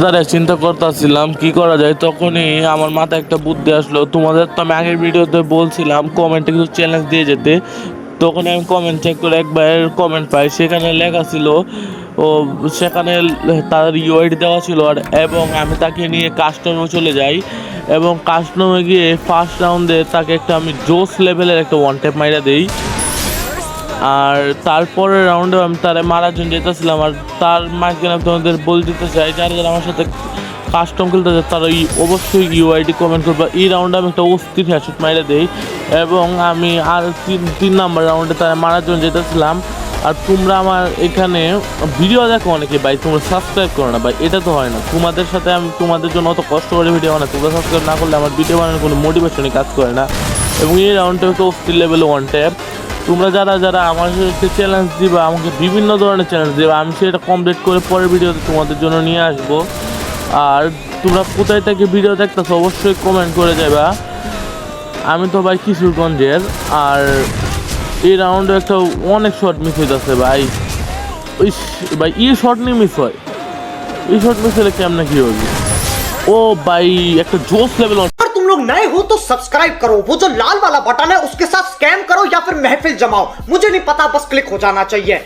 তারা চিন্তা করতেছিলাম কি করা যায়, তখনই আমার মাথায় একটা বুদ্ধি আসলো। তোমাদের তো আমি আগের ভিডিওতে বলছিলাম কমেন্টে কিছু চ্যালেঞ্জ দিয়ে যেতে। তখন আমি কমেন্ট চেক করে একবার কমেন্ট পাই, সেখানে লেখা ছিল ও, সেখানে তার ইউআইডি দেওয়া ছিল আর এবং আমি তাকে নিয়ে কাস্টমে চলে যাই এবং কাস্টমে গিয়ে ফার্স্ট রাউন্ডে তাকে একটা আমি জোস লেভেলের একটা ওয়ান ট্যাপ মাইরা দেই। আর তারপরের রাউন্ডে আমি তারা মারার জন্য যেতেছিলাম, আর তার মাঝখানে আমি তোমাদের বলে দিতে চাই যারা যারা আমার সাথে কাস্টম খেলতে চায় তারা অবশ্যই ইউআইডি কমেন্ট করবে। এই রাউন্ডে আমি একটা অস্থির হ্যাশট মাইরে দেই এবং আমি আর তিন নাম্বার রাউন্ডে তারা মারার জন্য যেতেছিলাম। আর তোমরা আমার এখানে ভিডিও দেখো অনেকে ভাই, তোমরা সাবস্ক্রাইব করো না ভাই, এটা তো হয় না। তোমাদের সাথে আমি তোমাদের জন্য অত কষ্ট করে ভিডিও বানাই, তোমরা সাবস্ক্রাইব না করলে আমার ভিডিও বানানোর কোনো মোটিভেশনই কাজ করে না। এবং এই রাউন্ডটা একটা অস্থির লেভেলে ওয়ান ট্যাপ। তোমরা যারা যারা আমার সাথে চ্যালেঞ্জ দিবা, আমাকে বিভিন্ন ধরনের চ্যালেঞ্জ দিবা, আমি সেটা কমপ্লিট করে পরের ভিডিওতে তোমাদের জন্য নিয়ে আসবো। আর তোমরা কোথায় থেকে ভিডিও দেখতেছো অবশ্যই কমেন্ট করে যাবা। আমি তো ভাই কিশোরগঞ্জের। আর এই রাউন্ডে একটা অনেক শট মিস হইতেছে ভাই। ওই ভাই শট নিয়ে মিস হয়, এই শট মিস হলে কেমন কি হবে। ও ভাই একটা জোস লেভেল। अगर तुम लोग नए हो तो सब्सक्राइब करो, वो जो लाल वाला बटन है उसके साथ स्कैम करो या फिर महफिल जमाओ, मुझे नहीं पता, बस क्लिक हो जाना चाहिए।